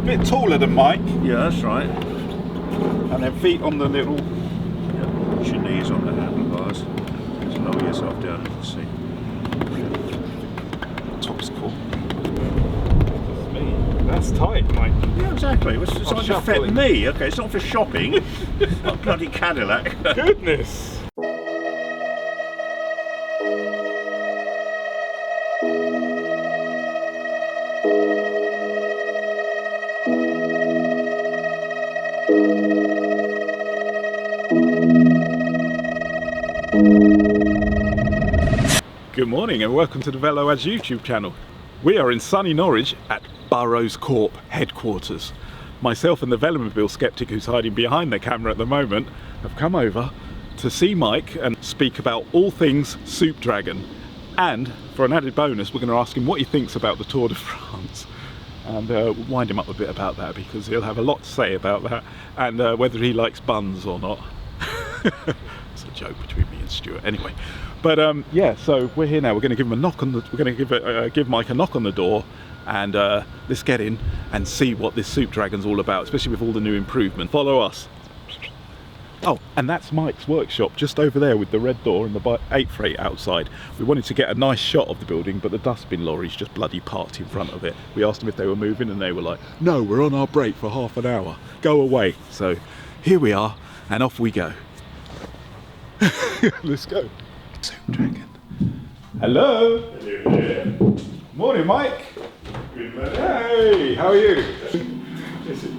bit taller than Mike. Yeah, that's right. And then feet on the little... Yeah. Put your knees on the handlebars. Just lower yourself down into the seat. Top's cool. That's me. That's tight, Mike. Yeah, exactly. It's designed to fit me. Okay, it's not for shopping. Not bloody Cadillac. Goodness. Good morning and welcome to the velo-ads YouTube channel. We are in sunny Norwich at Burrows Corp headquarters. Myself and the velomobile skeptic, who's hiding behind the camera at the moment, have come over to see Mike and speak about all things Soup Dragon. And for an added bonus, we're going to ask him what he thinks about the Tour de France. And we'll wind him up a bit about that because he'll have a lot to say about that and whether he likes buns or not. It's a joke between me and Stuart anyway. But yeah, so we're here now. We're going to give him a knock on the. We're going to give Mike a knock on the door, and let's get in and see what this Soup Dragon's all about, especially with all the new improvement. Follow us. Oh, and that's Mike's workshop just over there with the red door and the 8 freight outside. We wanted to get a nice shot of the building, but the dustbin lorry's just bloody parked in front of it. We asked them if they were moving, and they were like, "No, we're on our break for half an hour. Go away." So here we are, and off we go. Let's go. Soup Dragon. Hello. Hello. Morning, Mike. Good morning. Hey, how are you?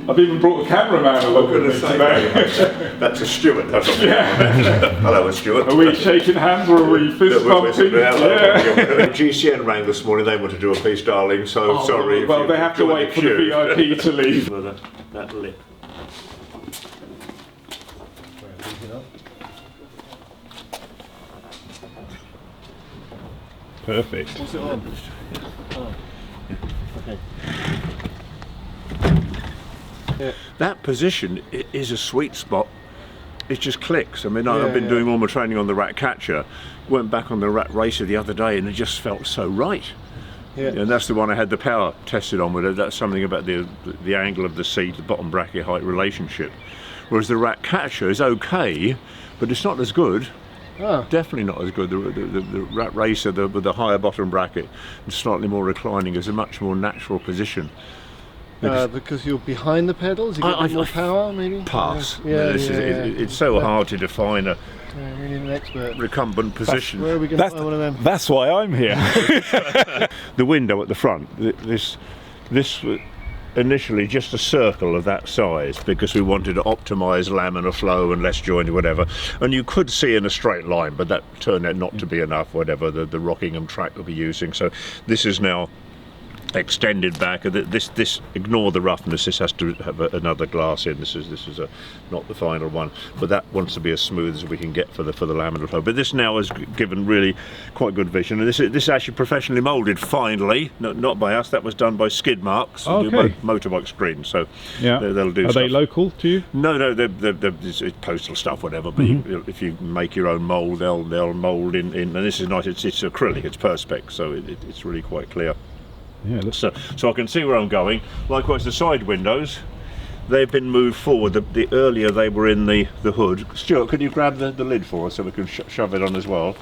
I've even brought a cameraman along with me today. That's a Stuart, that's not Yeah. Hello, Stuart. Are we shaking hands or are we fist bumping? Yeah. GCN rang this morning, they want to do a piece, darling, so sorry. Well, they have to wait for the VIP to leave. That lip. Perfect. What's it on? Oh. Okay. Yeah. That position is a sweet spot. It just clicks. I mean, I've been doing all my training on the rat catcher, went back on the rat racer the other day, and it just felt so right. Yeah. And that's the one I had the power tested on with it. That's something about the angle of the seat, the bottom bracket height relationship. Whereas the rat catcher is okay, but it's not as good. Oh. Definitely not as good. The rat racer with the higher bottom bracket and slightly more reclining is a much more natural position. Because you're behind the pedals, you get more power, maybe? Pass. Yeah, it's so hard to define a really an expert recumbent position. Where are we going to find one of them? That's why I'm here. The window at the front, this initially just a circle of that size because we wanted to optimize laminar flow and less joint or whatever, and you could see in a straight line, but that turned out not to be enough, whatever the Rockingham track we'll be using. So this is now extended back. This ignore the roughness, this has to have another glass in. This is not the final one, but that wants to be as smooth as we can get for the laminar flow. But this now has given really quite good vision, and this is actually professionally molded finally, not by us. That was done by Skid Marks, who do motorbike screens. So yeah, they'll do. Are they local to you? No, they're it's postal stuff, whatever. But if you make your own mold, they'll mold in. And this is nice. It's acrylic. It's perspex, so it's really quite clear. Yeah, so I can see where I'm going. Likewise, the side windows, they've been moved forward. The earlier they were in the hood. Stuart, could you grab the lid for us so we can shove it on as well?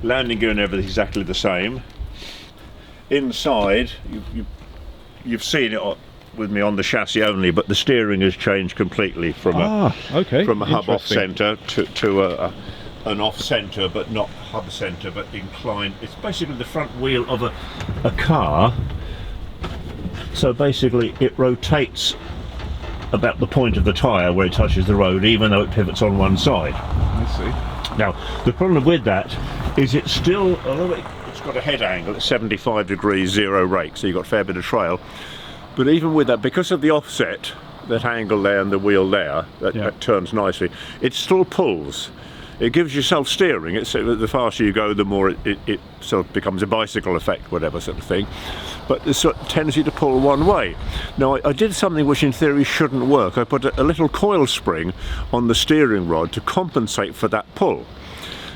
Landing gear and everything exactly the same. Inside, you've seen it with me on the chassis only, but the steering has changed completely from a hub off centre to an off centre, but not hub centre, but inclined. It's basically the front wheel of a car, so basically it rotates about the point of the tyre where it touches the road, even though it pivots on one side. I see. Now the problem with that is it's still, although it's got a head angle at 75 degrees, zero rake, so you've got a fair bit of trail, but even with that, because of the offset, that angle there and the wheel there, that turns nicely, it still pulls. It gives you self-steering. The faster you go, the more it sort of becomes a bicycle effect, whatever sort of thing. But there's a tendency to pull one way. Now, I did something which in theory shouldn't work. I put a little coil spring on the steering rod to compensate for that pull.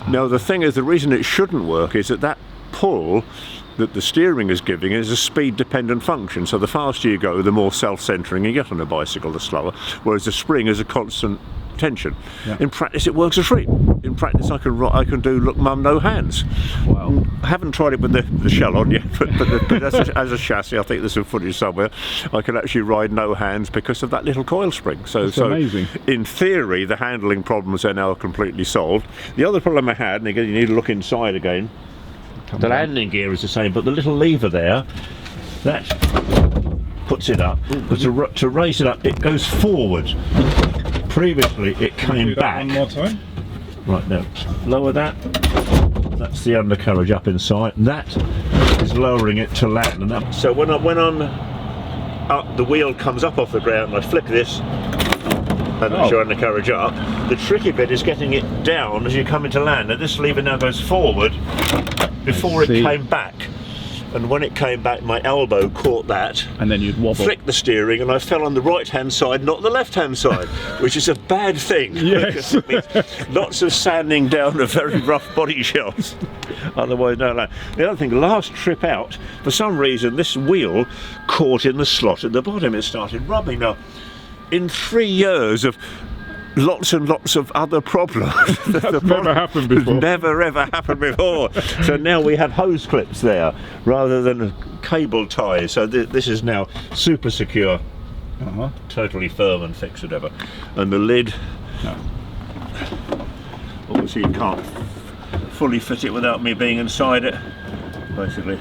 Now, the thing is, the reason it shouldn't work is that pull that the steering is giving is a speed-dependent function. So the faster you go, the more self-centering you get on a bicycle, the slower. Whereas the spring is a constant tension. Yeah. In practice, it works a treat. In practice, I can do look mum no hands. Wow. I haven't tried it with the shell on yet, but as a chassis, I think there's some footage somewhere. I can actually ride no hands because of that little coil spring. So amazing. In theory, the handling problems are now completely solved. The other problem I had, and again, you need to look inside again. The landing gear is the same, but the little lever there, that puts it up. But to raise it up, it goes forward. Previously, it came back. One more time. Right, now, lower that. That's the undercarriage up inside. That is lowering it to land. And up. So when I'm up, the wheel comes up off the ground, and I flick this, and that's your undercarriage up. The tricky bit is getting it down as you come into land. Now this lever now goes forward before it came back. And when it came back, my elbow caught that. And then you'd wobble. Flicked the steering, and I fell on the right-hand side, not the left-hand side, which is a bad thing. Yes. It means lots of sanding down of very rough body shells. Otherwise, no land. The other thing, last trip out, for some reason, this wheel caught in the slot at the bottom. It started rubbing. Now, in 3 years of lots and lots of other problems. That's never happened before. Never ever happened before. So now we have hose clips there rather than cable ties. So this is now super secure, totally firm and fixed, whatever. And the lid, obviously you can't fully fit it without me being inside it, basically.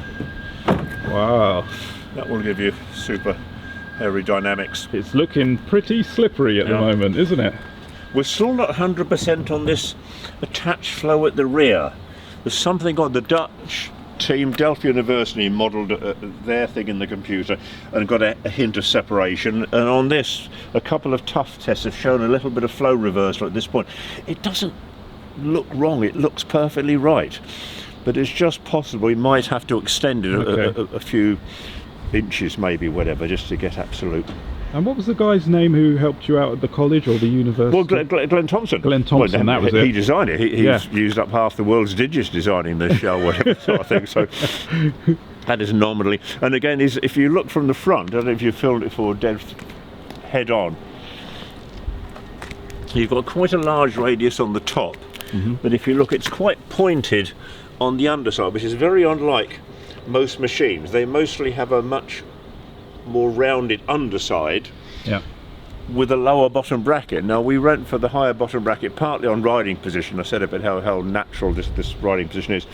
Wow. That will give you super aerodynamics. It's looking pretty slippery at the moment, isn't it? We're still not 100% on this attached flow at the rear. There's something on the Dutch team, Delft University, modelled their thing in the computer and got a hint of separation. And on this, a couple of tough tests have shown a little bit of flow reversal at this point. It doesn't look wrong, it looks perfectly right. But it's just possible we might have to extend it a few inches, maybe, whatever, just to get absolute. And what was the guy's name who helped you out at the college or the university? Well, Glenn Thompson. Glenn Thompson, that was it. He designed it. He's used up half the world's digits designing this shell, whatever sort of thing. So that is nominally. And again, if you look from the front, I don't know if you filmed it for dead head on, you've got quite a large radius on the top. But if you look, it's quite pointed on the underside, which is very unlike most machines. They mostly have a much more rounded underside with a lower bottom bracket. Now we went for the higher bottom bracket partly on riding position. I said about how natural this riding position is,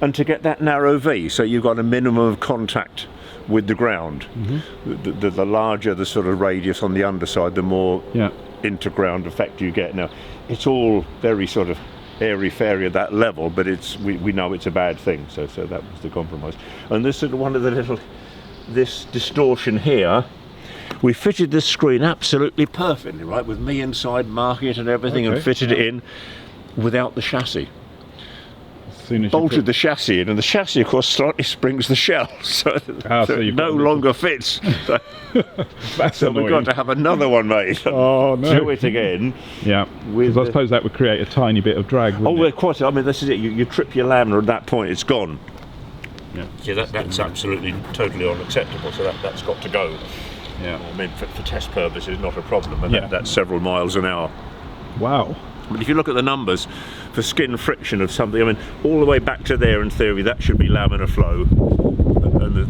and to get that narrow V, so you've got a minimum of contact with the ground. The larger the sort of radius on the underside, the more interground effect you get. Now it's all very sort of airy-fairy at that level, but we know it's a bad thing, so that was the compromise. And this is one of the little, this distortion here, we fitted this screen absolutely perfectly, right, with me inside marking it and everything, and fitted it in without the chassis. Bolted the chassis in, and the chassis of course slightly springs the shell, so it no longer fits. So we've got to have another one made. Oh no! Do it again. Yeah, because I suppose that would create a tiny bit of drag. Oh, quite. I mean, this is it. You trip your laminar at that point, it's gone. Yeah, that's absolutely totally unacceptable. So that's got to go. Yeah, I mean, for test purposes, not a problem. And that's several miles an hour. Wow. But if you look at the numbers for skin friction of something, I mean, all the way back to there, in theory, that should be laminar flow, and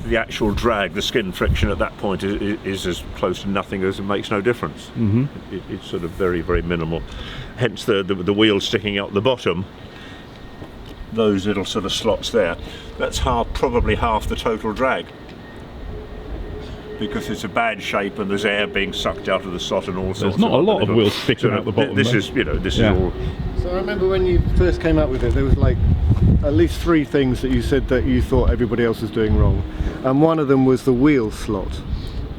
the actual drag, the skin friction at that point is as close to nothing as it makes no difference. It's sort of very, very minimal. Hence the wheel sticking out the bottom. Those little sort of slots there. That's probably half the total drag, because it's a bad shape and there's air being sucked out of the slot and all sorts. There's not a lot of wheels sticking out the bottom. This is all. So I remember when you first came out with it, there was like at least 3 things that you said that you thought everybody else was doing wrong, and one of them was the wheel slot,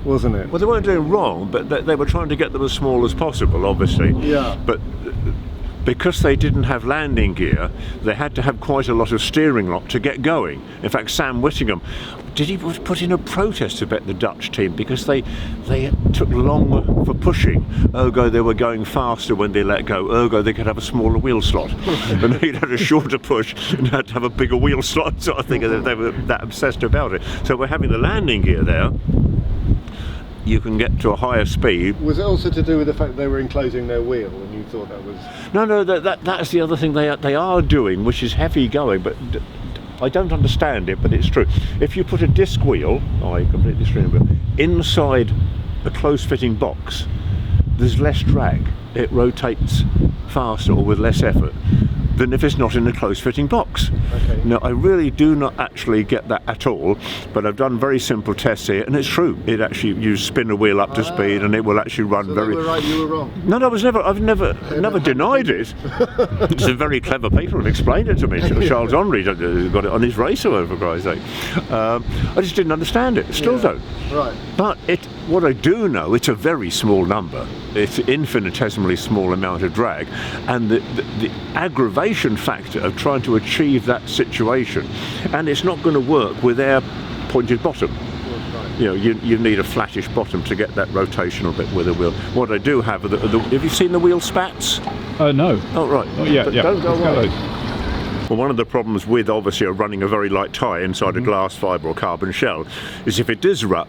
wasn't it? Well, they weren't doing wrong, but they were trying to get them as small as possible, obviously. Yeah. But because they didn't have landing gear, they had to have quite a lot of steering lock to get going. In fact, Sam Whittingham, did he put in a protest about the Dutch team because they took longer for pushing, ergo they were going faster when they let go, ergo they could have a smaller wheel slot. And he'd had a shorter push and had to have a bigger wheel slot, sort of thing. They were that obsessed about it. So we're having the landing gear there. You can get to a higher speed. Was it also to do with the fact they were enclosing their wheel and you thought that was... No, that's the other thing they are doing, which is heavy going, but I don't understand it, but it's true. If you put a disc wheel, completely streaming wheel, inside a close-fitting box, there's less drag. It rotates faster or with less effort than if it's not in a close-fitting box. Okay. Now, I really do not actually get that at all, but I've done very simple tests here, and it's true. It actually, you spin a wheel up to speed, and it will actually run So very... they were right, you were wrong. No, I've never denied it. Some very clever people have explained it to me. Charles Henry got it on his racer, for Christ's sake. I just didn't understand it. Still don't. Right. But what I do know, it's a very small number. It's an infinitesimally small amount of drag, and the aggravation factor of trying to achieve that situation, and it's not going to work with our pointed bottom. You know, you need a flattish bottom to get that rotational bit with a wheel. What I do have, have you seen the wheel spats? No. Oh right. Oh, yeah, But yeah. Don't go Let's go away. those. Well, one of the problems with obviously running a very light tyre inside a glass fibre or carbon shell is if it does rub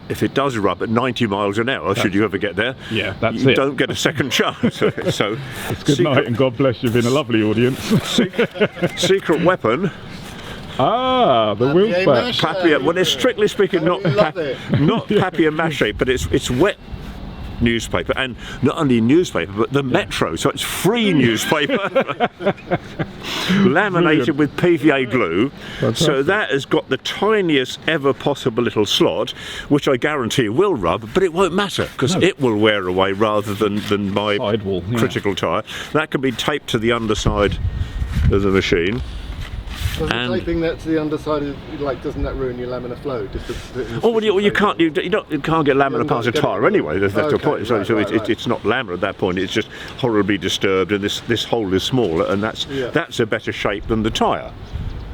at 90 miles an hour, should you ever get there, Yeah, that's you it. don't get a second chance. So, Good night and God bless, you've been a lovely audience. secret weapon. Ah, the wheel Papier-mâché. spat. Papier, well, it's strictly speaking not love it. not papier-mâché, but it's wet newspaper, and not only newspaper but the Metro, so it's free newspaper laminated with PVA glue. So that has got the tiniest ever possible little slot, which I guarantee will rub, but it won't matter because it will wear away rather than my Sidewall, yeah. critical tyre. That can be taped to the underside of the machine. Doesn't And- taping that to the underside, doesn't that ruin your laminar flow? Oh, well, you can't get laminar past a get it. tyre anyway. That's the Okay, point. So, right, right. it's not laminar at that point. It's just horribly disturbed, and this hole is smaller, and that's a better shape than the tyre.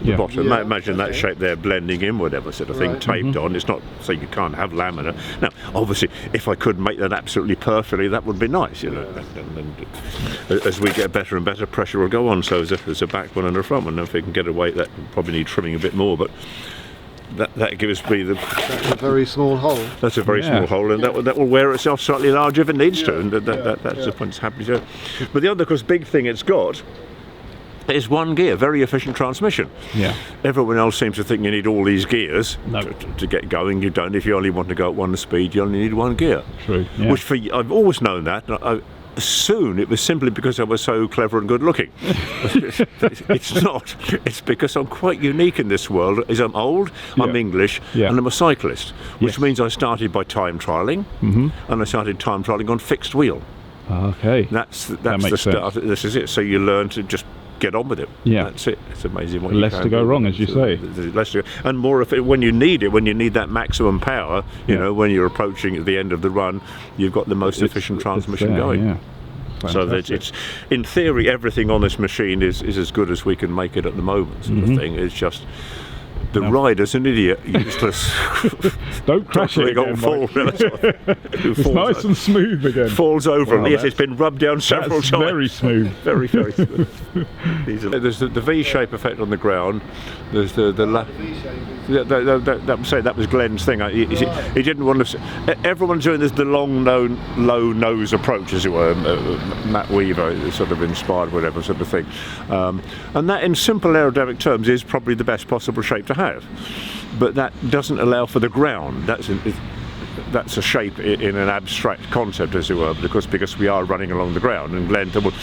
The Yeah. bottom. Yeah, Imagine that okay. shape there blending in, whatever sort of thing, Right. taped on. It's not so you can't have laminar. Now, obviously, if I could make that absolutely perfectly, that would be nice, you know. And as we get better and better, pressure will go on. So there's a back one and a front one. And if we can get away, that will probably need trimming a bit more, but. That gives me That's a very small hole. that's a very Yeah. small hole, and that will wear itself slightly larger if it needs to, and that's the point it's happy to. But the other, of course, big thing it's got is one gear, very efficient transmission. Yeah. Everyone else seems to think you need all these gears No. to get going. You don't. If you only want to go at one speed, you only need one gear. True. Yeah. Which I've always known that. And I assumed it was simply because I was so clever and good looking. It's not. It's because I'm quite unique in this world. Is I'm old, I'm Yeah. English, Yeah. and I'm a cyclist, which Yes. means I started by time trialling, and I started time trialling on fixed wheel. Okay. That's the makes start. This is it. So you learn to just get on with it. Yeah. That's it. It's amazing what Less you can to go do. wrong, as you say. There's less to go, and more of it when you need it. When you need that maximum power, you Yeah. know, when you're approaching at the end of the run, you've got the most efficient transmission there, going. Yeah. So that Fantastic. it's, in theory, everything on this machine is as good as we can make it at the moment. Sort of thing. It's just the rider's an idiot, useless. Don't crash it Tottering again, old fool. Mike. Who It's falls nice and smooth again. falls over. Wow, and yes, that's- it's been rubbed down several That's times. very smooth. Very, very smooth. There's the V-shape effect on the ground. There's that was Glenn's thing. He didn't want to. Everyone's doing this the long low nose approach, as it were. Matt Weaver is sort of inspired, whatever sort of thing. And that, in simple aerodynamic terms, is probably the best possible shape to have. But that doesn't allow for the ground. That's a shape in an abstract concept, as it were, because we are running along the ground. And Glenn thought, well,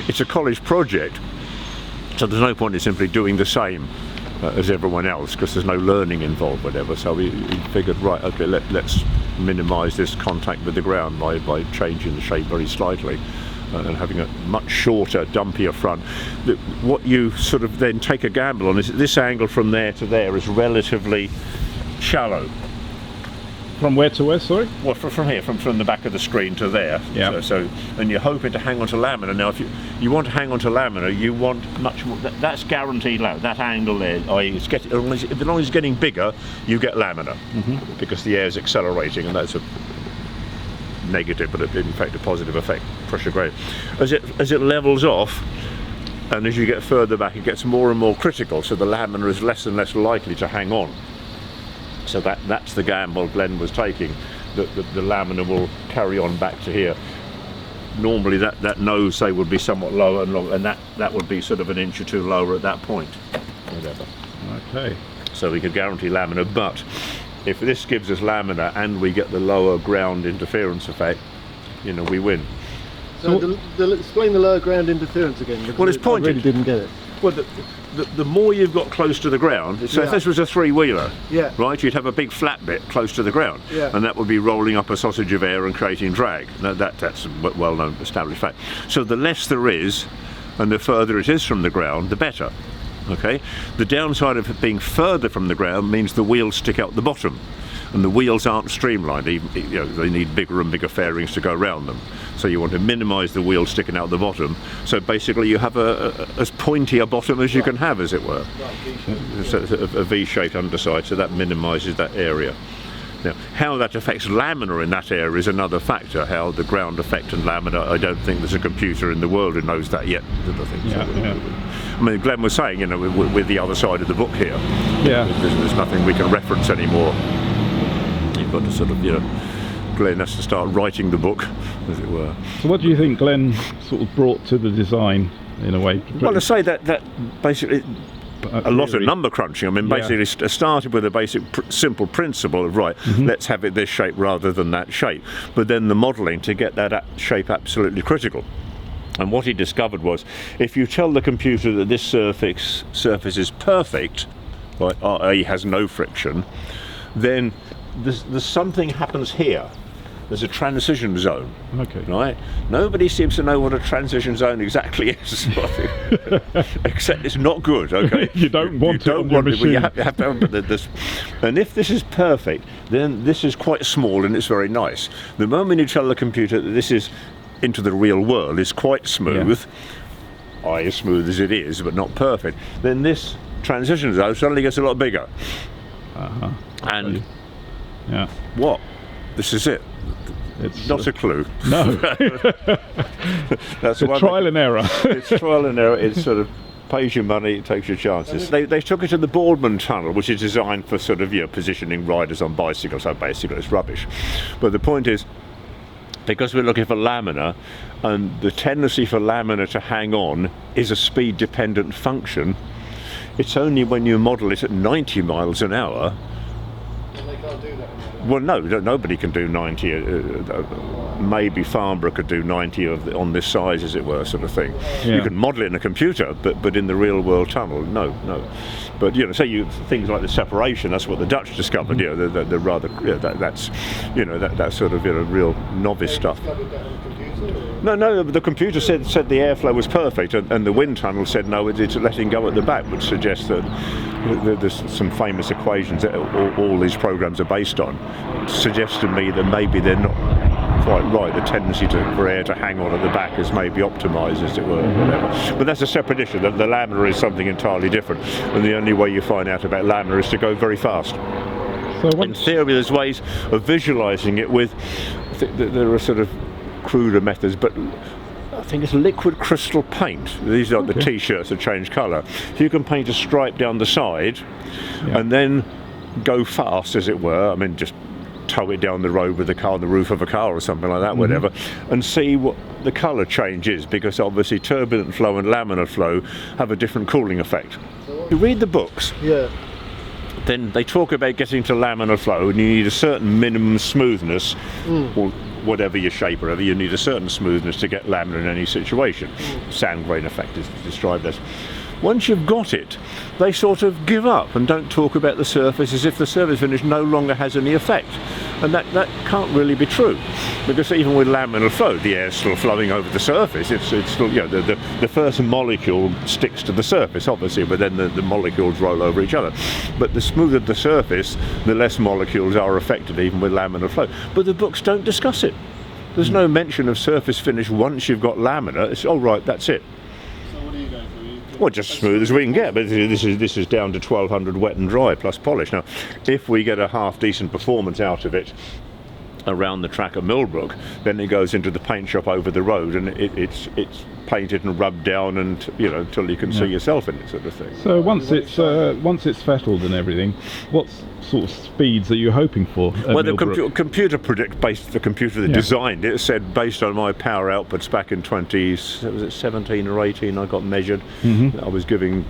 it's a college project, so there's no point in simply doing the same as everyone else, because there's no learning involved, whatever. So we figured, right, okay, let's minimise this contact with the ground by changing the shape very slightly. And having a much shorter, dumpier front. What you sort of then take a gamble on is that this angle from there to there is relatively shallow. From where to where, sorry? Well, from here, from the back of the screen to there. Yeah. So and you're hoping to hang onto laminar. Now, if you want to hang onto laminar, you want much more. That's guaranteed laminar. That angle there, i.e., as long as it's getting bigger, you get laminar because the air is accelerating, and that's a negative, but in fact a positive effect. Pressure gradient. As it levels off, and as you get further back, it gets more and more critical. So the laminar is less and less likely to hang on. So that's the gamble Glenn was taking, that the laminar will carry on back to here. Normally that nose, say, would be somewhat lower and that would be sort of an inch or two lower at that point. Whatever. Okay. So we could guarantee laminar, but if this gives us laminar and we get the lower ground interference effect, you know, we win. So explain the lower ground interference again. Well, it's pointed. I really didn't get it. Well, the more you've got close to the ground, so if this was a three-wheeler, right, you'd have a big flat bit close to the ground, and that would be rolling up a sausage of air and creating drag. That's a well-known established fact. So the less there is, and the further it is from the ground, the better. Okay. The downside of it being further from the ground means the wheels stick out the bottom, and the wheels aren't streamlined. They need bigger and bigger fairings to go around them. So you want to minimise the wheels sticking out the bottom. So basically you have as pointy a bottom as you can have, as it were. So a V-shaped underside, so that minimises that area. Now, how that affects laminar in that area is another factor. How the ground effect and laminar, I don't think there's a computer in the world who knows that yet. I mean, Glenn was saying, you know, with the other side of the book here, there's nothing we can reference anymore. You've got to sort of, you know, Glenn has to start writing the book, as it were. So what do you think Glenn sort of brought to the design, in a way? Well, to say that basically a lot of number crunching. I mean, basically started with a basic simple principle of, right, let's have it this shape rather than that shape. But then the modelling to get that shape absolutely critical. And what he discovered was, if you tell the computer that this surface is perfect, right, i.e. has no friction, then there's something happens here. There's a transition zone. Okay. Right? Nobody seems to know what a transition zone exactly is. Except it's not good, okay? You don't want it on your machine. Well, you have to have this. And if this is perfect, then this is quite small and it's very nice. The moment you tell the computer that this is into the real world is quite smooth, as smooth as it is, but not perfect, then this transition zone suddenly gets a lot bigger. And what? This is it. It's not a clue. No. That's trial and error. It's trial and error. It's sort of pays your money, it takes your chances. They took it to the Boardman Tunnel, which is designed for sort of, you know, positioning riders on bicycles. So basically it's rubbish. But the point is, because we're looking for laminar, and the tendency for laminar to hang on is a speed dependent function, it's only when you model it at 90 miles an hour. And they can't do that. Well, no, nobody can do 90. Maybe Farnborough could do 90 on this size, as it were, sort of thing. You can model it in a computer, but in the real world tunnel, no. But you know, say things like the separation. That's what the Dutch discovered. You know, the rather that's you know that sort of, you know, real novice stuff. No, the computer said the airflow was perfect, and the wind tunnel said no, it's letting go at the back, which suggests that there's some famous equations that all these programs are based on. Suggests to me that maybe they're not quite right. The tendency for air to hang on at the back is maybe optimised, as it were, whatever. But that's a separate issue. The laminar is something entirely different, and the only way you find out about laminar is to go very fast. So in theory, there's ways of visualising it with. There are sort of cruder methods, but I think it's liquid crystal paint. These are the t-shirts that change colour. So you can paint a stripe down the side and then go fast, as it were. I mean, just tow it down the road with the car on the roof of a car or something like that, whatever, and see what the colour change is, because obviously turbulent flow and laminar flow have a different cooling effect. You read the books, then they talk about getting to laminar flow, and you need a certain minimum smoothness, or whatever your shape, whatever, you need a certain smoothness to get laminar in any situation. Sand grain effect is described as. Once you've got it, they sort of give up and don't talk about the surface as if the surface finish no longer has any effect. And that can't really be true, because even with laminar flow, the air's still flowing over the surface. It's still, you know, the first molecule sticks to the surface, obviously, but then the molecules roll over each other. But the smoother the surface, the less molecules are affected, even with laminar flow. But the books don't discuss it. There's no mention of surface finish once you've got laminar. It's all right, that's it. So what are you going for? Well, just smooth as we can get, but this is down to 1200 wet and dry plus polish. Now, if we get a half decent performance out of it around the track at Millbrook, then it goes into the paint shop over the road, and it's painted and rubbed down, and you know, until you can see yourself in it, sort of thing. So once it's fettled and everything, what sort of speeds are you hoping for? Well, the computer based the computer that designed it said, based on my power outputs back in 2017 or 18, I got measured. I was giving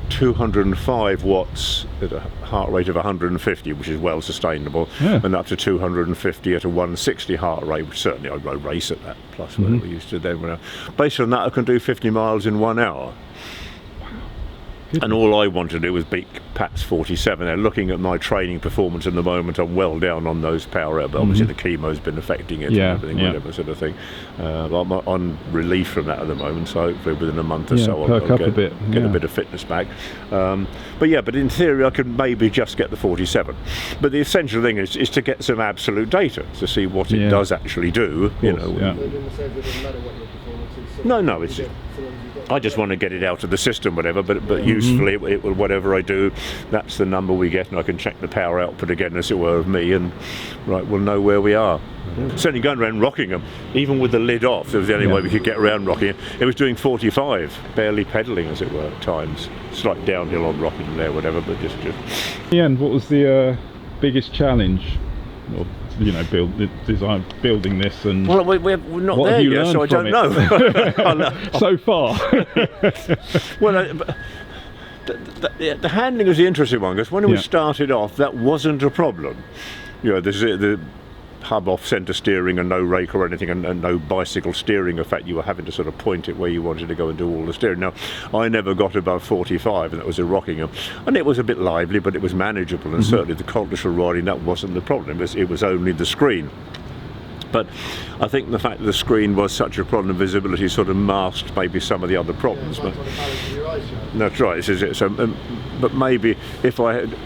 205 watts at a heart rate of 150, which is well sustainable, and up to 250 at a 160 heart rate, which certainly I race at that, plus what we used to then. Based on that, I can do 50 miles in 1 hour. And all I want to do is beat Pat's 47. Now, looking at my training performance at the moment, I'm well down on those power, but obviously the chemo's been affecting it and everything, whatever sort of thing. I'm on relief from that at the moment, so hopefully within a month or so I'll get a bit of fitness back. But in theory I could maybe just get the 47. But the essential thing is to get some absolute data to see what it does actually do. You know. No, it's. I just want to get it out of the system, whatever. But usefully, it will, whatever I do, that's the number we get, and I can check the power output again, as it were, of me, and we'll know where we are. Certainly going around Rockingham, even with the lid off, it was the only way we could get around Rockingham. It was doing 45, barely pedalling, as it were, at times. Slight downhill on Rockingham there, whatever, but just. In the end, what was the biggest challenge? Or, you know, building this, and well, we're not there yet, so I don't know. So far. Well, the handling is the interesting one, because when we started off, that wasn't a problem. You know, there's the hub off centre steering and no rake or anything, and no bicycle steering effect. You were having to sort of point it where you wanted to go and do all the steering. Now, I never got above 45, and that was a Rockingham, and it was a bit lively, but it was manageable, and certainly the contextual riding, that wasn't the problem. It was only the screen. But I think the fact that the screen was such a problem, visibility sort of masked maybe some of the other problems. But that's right. So, but maybe if I had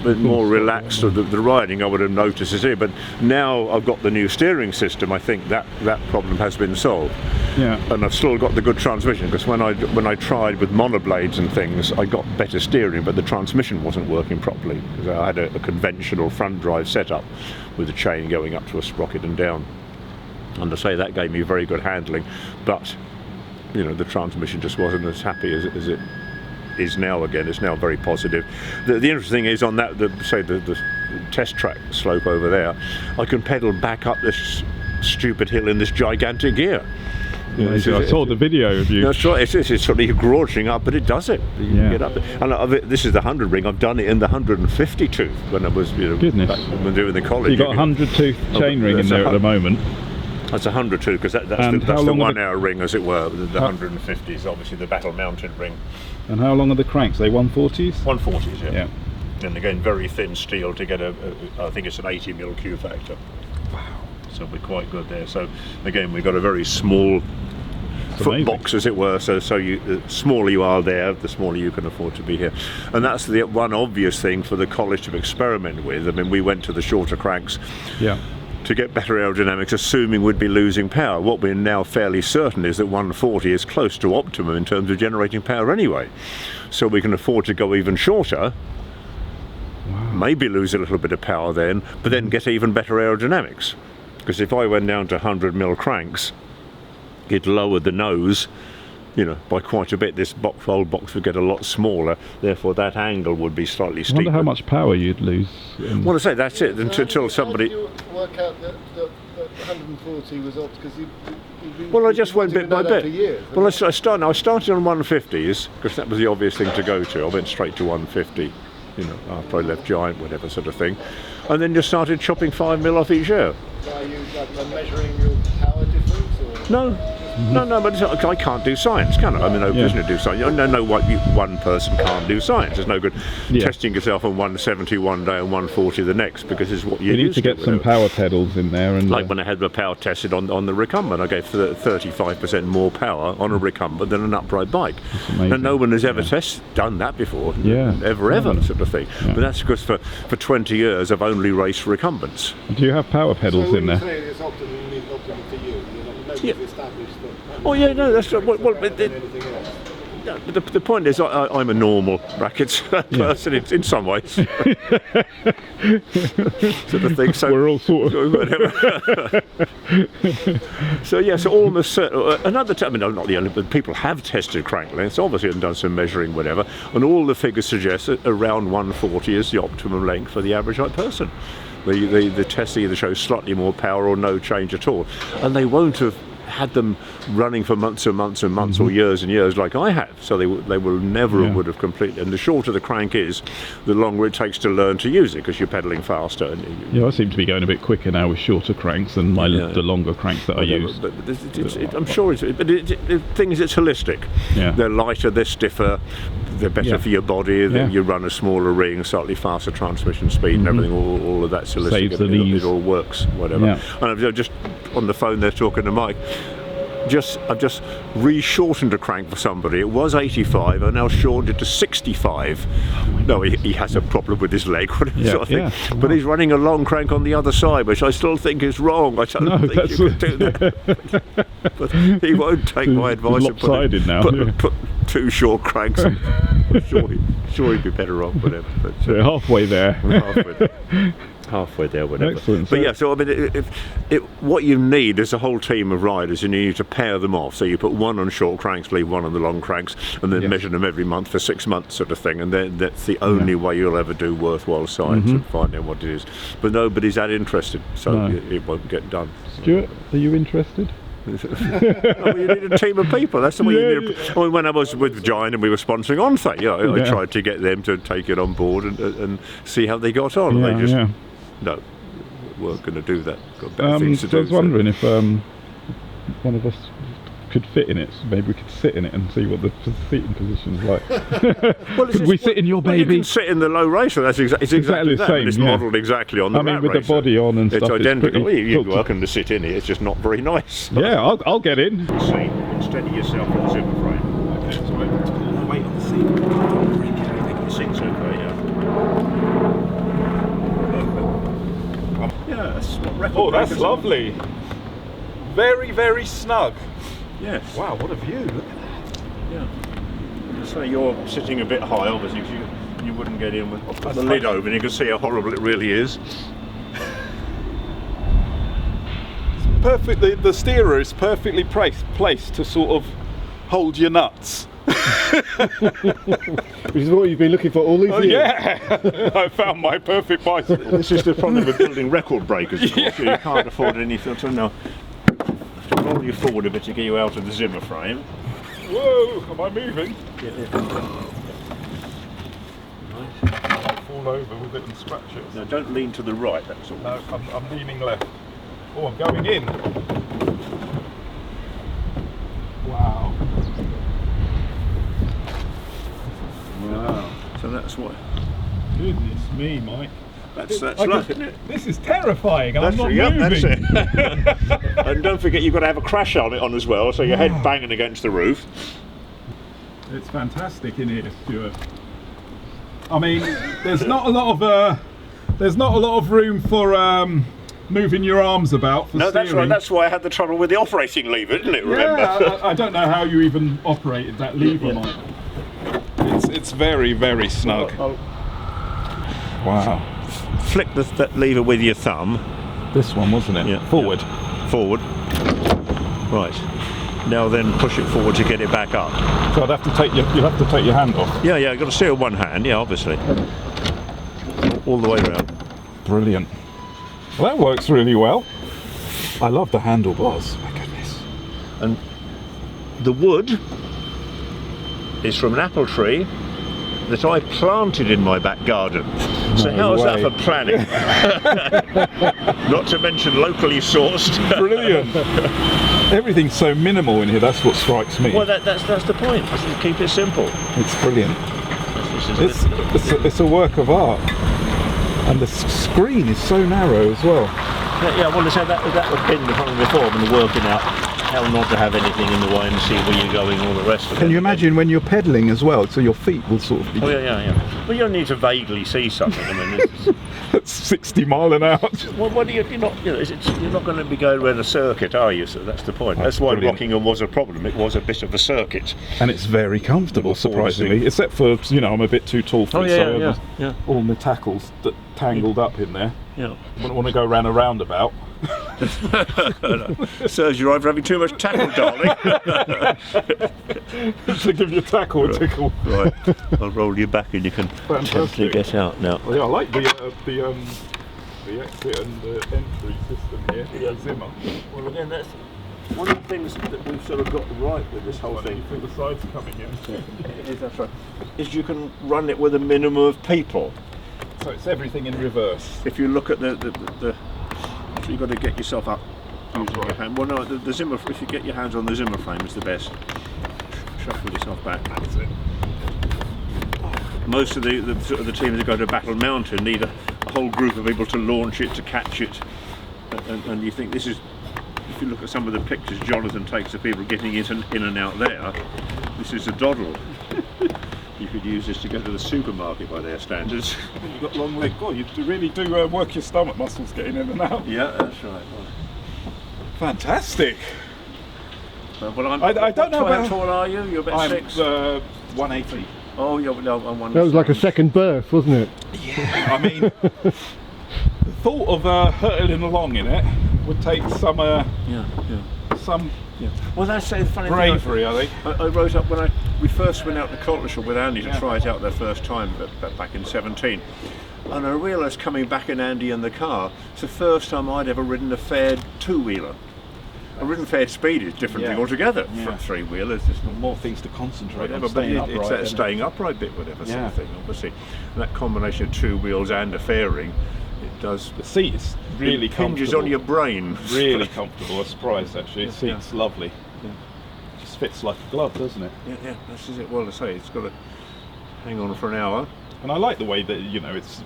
been more relaxed of the riding, I would have noticed it here. But now I've got the new steering system, I think that problem has been solved. Yeah. And I've still got the good transmission, because when I tried with monoblades and things, I got better steering, but the transmission wasn't working properly, because I had a conventional front drive setup with the chain going up to a sprocket and down. And to say that gave me very good handling, but you know, the transmission just wasn't as happy as it is now. Again, it's now very positive. The interesting thing is, on that, the test track slope over there, I can pedal back up this stupid hill in this gigantic gear. Yeah, I saw the video of you. That's right. It's sort of grouching up, but it does it. You can get up there. And this is the 100 ring. I've done it in the 150 tooth when I was, you know, back when doing the college. You got a 100 tooth chain ring in there at the moment. That's a 100 tooth, because that's the 1 hour ring, as it were. The 150 is obviously the battle mounted ring. And how long are the cranks? Are they 140s? 140s, yeah. And again, very thin steel to get I think it's an 80mm Q factor. Wow. So we're quite good there. So again, we've got a very small foot box, as it were. So the smaller you are there, the smaller you can afford to be here. And that's the one obvious thing for the college to experiment with. I mean, we went to the shorter cranks. Yeah. To get better aerodynamics, assuming we'd be losing power. What we're now fairly certain is that 140 is close to optimum in terms of generating power anyway. So we can afford to go even shorter, maybe lose a little bit of power then, but then get even better aerodynamics. Because if I went down to 100mm cranks, it lowered the nose, you know, by quite a bit. This old box would get a lot smaller, therefore that angle would be slightly steeper. I wonder how much power you'd lose. Well, I say that's it. Until somebody. How did you work out that 140 was up? Because well, I just went bit by bit. Well, I started on 150s, because that was the obvious thing to go to. I went straight to 150, you know, after I left Giant, whatever sort of thing, and then just started chopping 5mm off each air. So are you measuring your power difference? Or no. No, but I can't do science, can I? I'm no business to do science. No, one person can't do science. There's no good testing yourself on 170 one day and 140 the next, because it's what you need to get some power pedals in there. And like when I had the power tested on the recumbent, I gave 35% more power on a recumbent than an upright bike. And no one has ever done that before. Ever, sort of thing. But that's because for 20 years I've only raced recumbents. Do you have power pedals in there? It's optimum for you. Established that. Oh yeah, no, that's the point is, I'm a normal rackets person in some ways. Sort of thing. So we're all sort of whatever. So almost another time. I mean, not the only, but people have tested crank lengths, obviously, and done some measuring, whatever. And all the figures suggest that around 140 is the optimum length for the average height person. The test either shows slightly more power or no change at all, and they won't have had them running for months and months and months or years and years like I have, so they will never would have completely. And the shorter the crank is, the longer it takes to learn to use it, because you're pedalling faster. And I seem to be going a bit quicker now with shorter cranks than the longer cranks that I use. But I'm sure the thing is, it's holistic. They're lighter, they're stiffer, they're better for your body. You run a smaller ring, slightly faster transmission speed, and everything. All of that's holistic. Saves the knees. It all works, whatever. And I'm just on the phone there talking to Mike. I've just re-shortened a crank for somebody. It was 85, I now shortened it to 65. No, he has a problem with his leg, sort of thing. But he's running a long crank on the other side, which I still think is wrong. I don't think you could do that. But he won't take my advice and put two short cranks. I'm sure he'd be better off, whatever. But, halfway there. Halfway there, whatever. Excellent. But so I mean, what you need is a whole team of riders, and you need to pair them off. So you put one on short cranks, leave one on the long cranks, and then measure them every month for 6 months, sort of thing. And then that's the only way you'll ever do worthwhile science and find out what it is. But nobody's that interested, so it won't get done. Stuart, are you interested? You need a team of people. That's the way you need. I mean, when I was with Giant and we were sponsoring Onfay, I tried to get them to take it on board and see how they got on. They just weren't going to do that. Got better things to do. I was wondering if one of us could fit in it. So maybe we could sit in it and see what the seating position's like. Could we sit in your baby? You can sit in the low racer. That's exactly the same. It's modelled exactly on the rat with racer. the body on and it's stuff. Identical. You're welcome to sit in it. It's just not very nice. Yeah, I'll get in. Seat, steady yourself on the zipper frame. Okay, so I have to pull the weight on the seat. Don't break anything. The seat's okay, that's what record. Oh, that's lovely. Very, very snug. Yes. Wow, what a view. Look at that. Yeah. So you're sitting a bit high, obviously, because you wouldn't get in with the lid open. You can see how horrible it really is. It's perfectly, the steerer is perfectly placed to sort of hold your nuts. Which is what you've been looking for all these years. Yeah, I found my perfect bicycle. This is the problem with building record breakers, of course. You can't afford anything. So now, to roll you forward a bit to get you out of the Zimmer frame. Whoa, am I moving? Right. I'll fall over with it and scratch it. No, don't lean to the right, that's all. No, I'm leaning left. Oh, I'm going in. Wow. Wow. So that's what. Goodness me, Mike. That's luck, isn't it? This is terrifying. I'm not moving. That's it. And don't forget, you've got to have a crash helmet on as well, so your head banging against the roof. It's fantastic in here, Stuart. I mean, there's not a lot of room for moving your arms about. For no, steering. that's right. That's why I had the trouble with the operating lever, didn't it? Remember? Yeah, I don't know how you even operated that lever, Mike. It's very, very snug. Wow. Flick that lever with your thumb. This one, wasn't it? Yeah. Forward. Yeah. Forward. Right. Now then, push it forward to get it back up. So you'll have to take your hand off. Yeah, you've got to steer with one hand. Yeah, obviously. All the way around. Brilliant. Well, that works really well. I love the handlebars. My goodness. And the wood is from an apple tree that I planted in my back garden. So No how's that way. for planning? Not to mention locally sourced. Brilliant. Everything's so minimal in here. That's what strikes me. Well, that's the point. Just keep it simple. It's brilliant. It's a work of art, and the screen is so narrow as well. Yeah, well, so that would been the problem before when working out how not to have anything in the way and see where you're going, all the rest of it. Can you imagine when you're pedalling as well? So your feet will sort of be. Oh yeah. Well, you'll need to vaguely see something. I mean, At 60 mile an hour. well, what you're not, you're not going to be going around a circuit, are you? So that's the point. That's why brilliant. Rockingham was a problem. It was a bit of a circuit. And it's very comfortable, surprisingly. Except for, I'm a bit too tall for it. Yeah. All my tackles tangled up in there. Yeah. Wouldn't want to go round a roundabout. Serves you right for having too much tackle, darling. To give you a tackle a tickle. Right, I'll roll you back and you can potentially get out now. Well, yeah, I like the exit and the entry system here. The Zimmer. Well, again, that's one of the things that we've sort of got right with this whole thing. For the sides coming in. That's right. Is you can run it with a minimum of people. So it's everything in reverse. If you look at the so you've got to get yourself up using your hand. Well, no, the Zimmer. If you get your hands on the Zimmer frame, is the best. Shuffle yourself back. That's it. Most of the teams that go to Battle Mountain need a whole group of people to launch it, to catch it, and you think this is. If you look at some of the pictures Jonathan takes of people getting in and out there, this is a doddle. You could use this to go to the supermarket by their standards. You've got long leg. God, you really do work your stomach muscles getting in and out. Yeah, that's right. Fantastic. Well, I don't know how tall are you? You're about 6. 180. Oh, yeah, no, I'm 1. That was like a second birth, wasn't it? Yeah. I mean, the thought of hurtling along in it would take some some Well, that's the funny bravery, thing. I think. I wrote up when we first went out to Coltishall with Andy to try it out their first time back in 17. And I realised coming back in Andy in the car, it's the first time I'd ever ridden a fared two-wheeler. I've ridden fared speed is different thing altogether from three-wheelers. There's More things to concentrate on. but Staying it's upright, that staying upright bit, whatever sort of thing, obviously. And that combination of two wheels and a fairing, it does. The seat is really it hinges comfortable. on your brain. Really comfortable. I was surprised actually. The seat's lovely. Yeah. Just fits like a glove, doesn't it? Yeah, this is it. Well, I say it's got to hang on for an hour. And I like the way that it's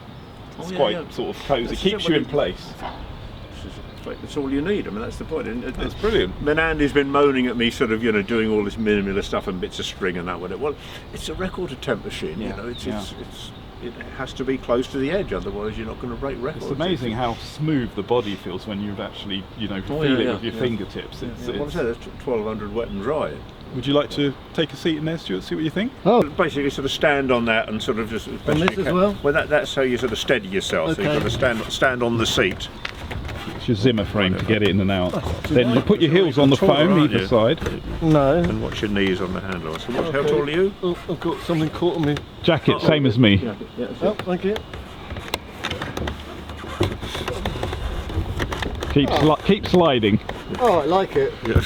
quite sort of cosy. Keeps you in place. That's all you need. I mean, that's the point. That's brilliant. Then Andy's been moaning at me, sort of, doing all this minimalist stuff and bits of string and that. Well, it's a record attempt machine. It has to be close to the edge, otherwise you're not going to break records. It's amazing how smooth the body feels when you've actually, feel it with your fingertips. Well, I said it's 1200 wet and dry. Would you like to take a seat in there, Stuart? See what you think? Oh, Basically, sort of stand on that and sort of just. on this as well? Well, that's how you sort of steady yourself. Okay. So you've got to stand on the seat. It's your Zimmer frame to get it in and out. Then you put your heels on the foam either side. no. And watch your knees on the handle. So how tall are you? Oh, I've got something caught on me. Jacket, same as me. Oh, thank you. Keep sliding. Oh, I like it. Yes.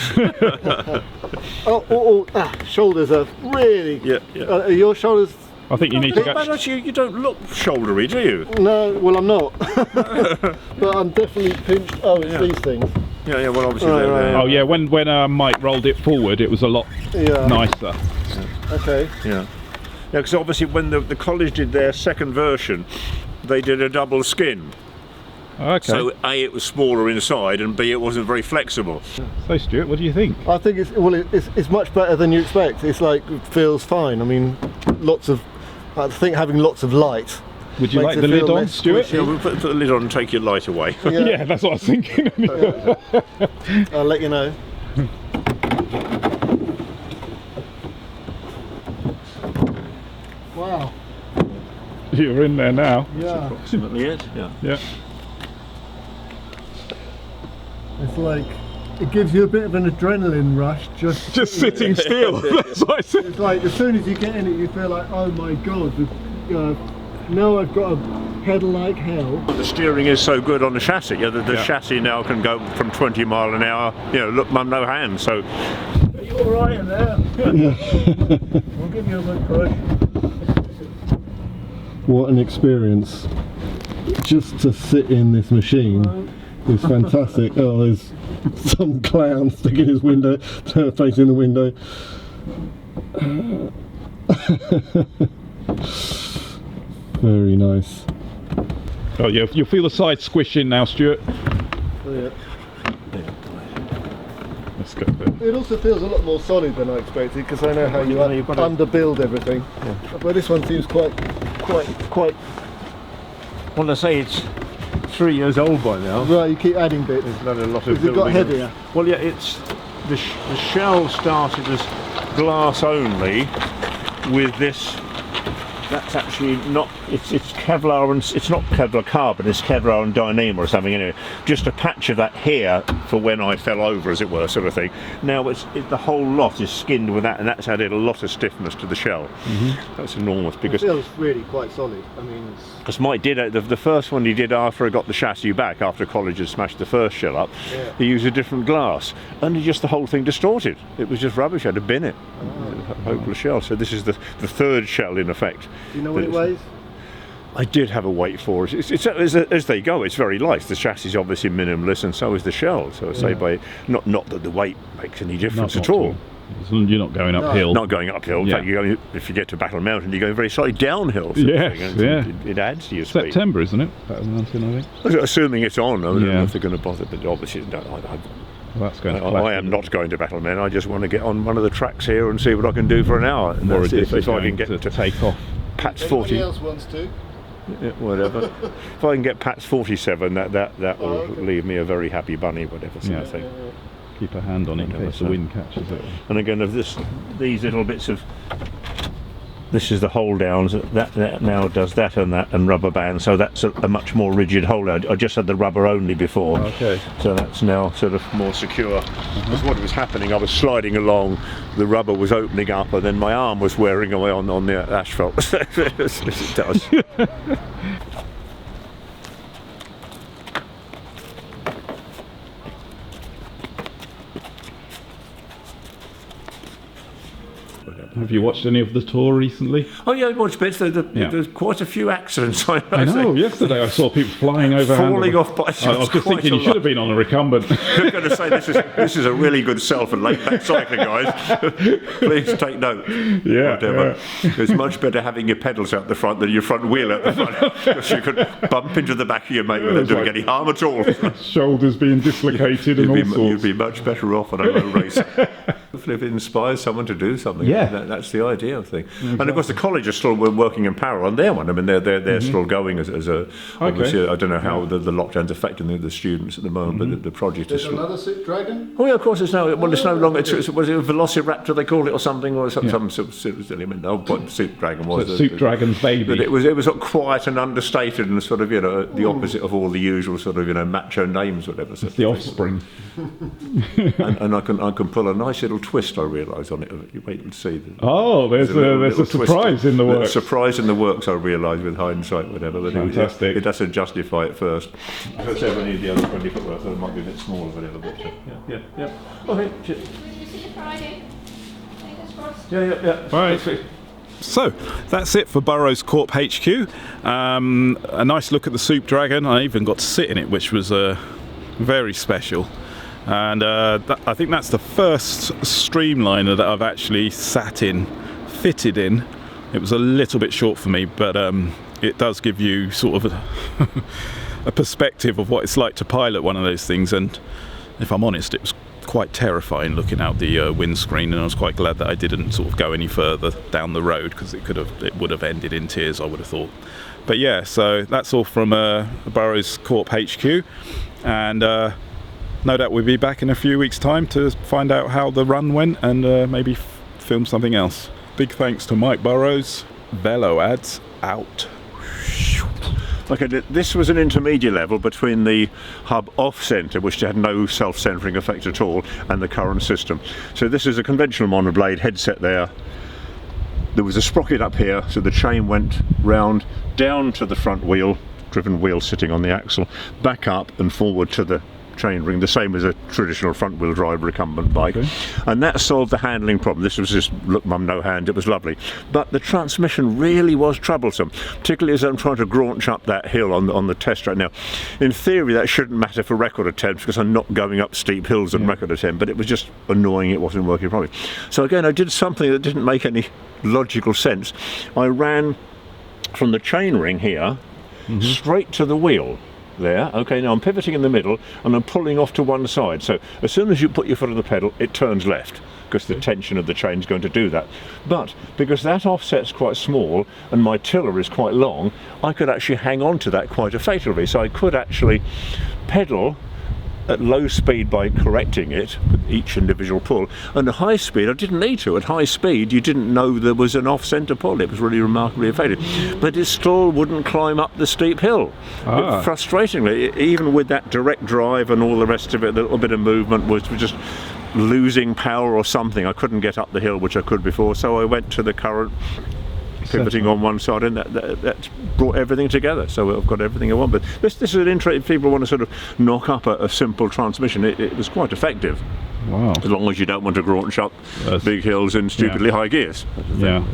Shoulders are really. Yeah. Are your shoulders? I think you need to go. Man, actually, you don't look shouldery, do you? No, well, I'm not. But I'm definitely pinched. Oh, it's these things. Yeah. Well, obviously. Right. Oh yeah, when Mike rolled it forward, it was a lot nicer. Okay. Yeah, because obviously when the college did their second version, they did a double skin. Okay. So A, it was smaller inside, and B, it wasn't very flexible. So Stuart, what do you think? I think it's much better than you expect. It's like it feels fine. I mean, I think having lots of light. Would you makes like it the lid feel on, less Stuart? squishy. Yeah, we'll put the lid on and take your light away. Yeah, that's what I was thinking. I'll let you know. Wow. You're in there now. Yeah. Approximately it. Yeah. It's like it gives you a bit of an adrenaline rush just Sitting still. That's what I said. It's like as soon as you get in it, you feel like, oh my god, now I've got to pedal like hell. The steering is so good on the chassis. Yeah, the chassis now can go from 20 mile an hour. Look, mum, no hands. So. Are you all right in there? We'll give you a good push. What an experience. Just to sit in this machine is fantastic. Oh, there's some clown sticking his window, facing the window. Very nice. Oh, yeah, you'll feel the side squish in now, Stuart. Oh, yeah. Let's go there. It also feels a lot more solid than I expected, because I know how you underbuild everything. Yeah. But this one seems quite. Well, I say it's 3 years old by now. Right, you keep adding bits. There's not a lot of Has it got heavier? Well, yeah, it's the shell started as glass only with this. That's actually not, it's Kevlar, and it's not Kevlar carbon, it's Kevlar and Dyneema or something anyway. Just a patch of that here for when I fell over, as it were, sort of thing. Now the whole lot is skinned with that, and that's added a lot of stiffness to the shell. That's enormous, because it feels really quite solid. I mean, because Mike did the first one he did after I got the chassis back, after college had smashed the first shell up. Yeah. He used a different glass, and just the whole thing distorted. It was just rubbish. I had to bin it. Hopeless shell. So this is the third shell in effect. Do you know what it weighs? I did have a weight for it. It's as they go, it's very light. The chassis is obviously minimalist, and so is the shell. So I say by not that the weight makes any difference at all. You're not going uphill. Not going uphill. In fact, if you get to Battle Mountain, you're going very slightly downhill. Yes, yeah. It adds to your speed. September, isn't it? Battle Mountain, I think. Assuming it's on, I don't know if they're going to bother, but obviously Well, that's going to I am not going to Battle Mountain. I just want to get on one of the tracks here and see what I can do for an hour. And or if I can get to take off. Pat's 40. Anybody else wants to? Yeah, whatever. If I can get Pat's 47, that will leave me a very happy bunny, whatever sort of thing. Keep a hand on it in case the wind catches it. And again, of these little bits of, this is the hold downs, that now does that and rubber band, so that's a much more rigid hold. I just had the rubber only before, so that's now sort of more secure. Because what was happening, I was sliding along, the rubber was opening up, and then my arm was wearing away on the asphalt. As it does. Have you watched any of the tour recently? Oh yeah, I watched bits. There's quite a few accidents. I know. Yesterday I saw people flying over, falling off bicycles. I was just thinking you should have been on a recumbent. I'm going to say this is a really good sell for late back cycling, guys. Please take note. Yeah. It's much better having your pedals out the front than your front wheel at the front, because you could bump into the back of your mate without doing any harm at all. Shoulders being dislocated and all sorts. You'd be much better off on a low race. If it inspires someone to do something, that's the idea, I think. Exactly. And of course, the college are still working in parallel on their one. I mean, they're still going as a. Obviously, I don't know how the lockdown's affecting the students at the moment, but the project is. There's another Soup Dragon. Oh yeah, of course. It's now. Well, it's no longer. Was it a Velociraptor they called it, or something, or some sort of silly. I mean, the whole point of Soup Dragon was the Soup Dragon's baby. But it was quiet and understated and sort of the opposite of all the usual sort of macho names, whatever. It's the offspring. and I can pull a nice little twist, I realise, on it. You wait and see. There's a surprise in the works. Surprise in the works, I realise, with hindsight, whatever. But fantastic. It doesn't justify it first. As I said, when you need the other 20 foot worth, it might be a bit smaller, whatever. But yeah. Okay, cheers. Will you see you Friday? Fingers crossed. Yeah. Bye. So that's it for Burrows Corp HQ. A nice look at the Soup Dragon. I even got to sit in it, which was very special. And I think that's the first streamliner that I've actually sat in, fitted in. It was a little bit short for me, but it does give you sort of a perspective of what it's like to pilot one of those things. And if I'm honest, it was quite terrifying looking out the windscreen, and I was quite glad that I didn't sort of go any further down the road, because it would have ended in tears, I would have thought. But yeah, so that's all from Burrows Corp HQ, and no doubt we'll be back in a few weeks' time to find out how the run went and maybe film something else. Big thanks to Mike Burrows. Velo-ads out. Okay, this was an intermediate level between the hub off-centre, which had no self-centering effect at all, and the current system. So this is a conventional monoblade headset there. There was a sprocket up here, so the chain went round down to the front wheel, driven wheel sitting on the axle, back up and forward to the chainring, the same as a traditional front-wheel drive recumbent bike, Okay. and that solved the handling problem. This was just, look mum, no hand, it was lovely. But the transmission really was troublesome, particularly as I'm trying to graunch up that hill on the test right now. In theory, that shouldn't matter for record attempts because I'm not going up steep hills on record attempt, but it was just annoying it wasn't working properly. So again, I did something that didn't make any logical sense. I ran from the chainring here straight to the wheel there. Okay, now I'm pivoting in the middle and I'm pulling off to one side. So as soon as you put your foot on the pedal, it turns left because the tension of the chain is going to do that. But because that offset's quite small and my tiller is quite long, I could actually hang on to that quite effectively. So I could actually pedal at low speed by correcting it with each individual pull, and at high speed I didn't need to. At high speed you didn't know there was an off-centre pull. It was really remarkably effective, but it still wouldn't climb up the steep hill. Frustratingly, even with that direct drive and all the rest of it, the little bit of movement was just losing power or something. I couldn't get up the hill, which I could before, so I went to the current pivoting on one side, and that brought everything together. So I've got everything I want. But this is an interesting. If people want to sort of knock up a simple transmission, it was quite effective. Wow. As long as you don't want to graunch up big hills in stupidly high gears. Yeah.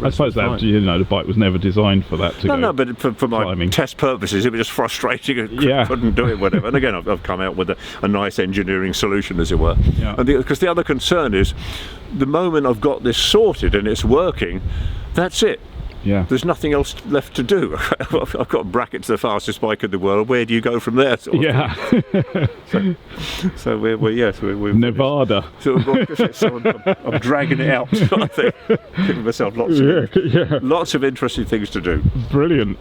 I suppose that, you know, the bike was never designed for that to go. No, but for my climbing. test purposes, it was just frustrating. I couldn't do it, whatever. And again, I've come out with a nice engineering solution, as it were. Yeah. And because the other concern is, the moment I've got this sorted and it's working, that's it. Yeah. There's nothing else left to do. I've got brackets the fastest bike in the world. Where do you go from there? Sort of so we're Nevada. so I'm dragging it out. I think, giving myself lots of interesting things to do. Brilliant.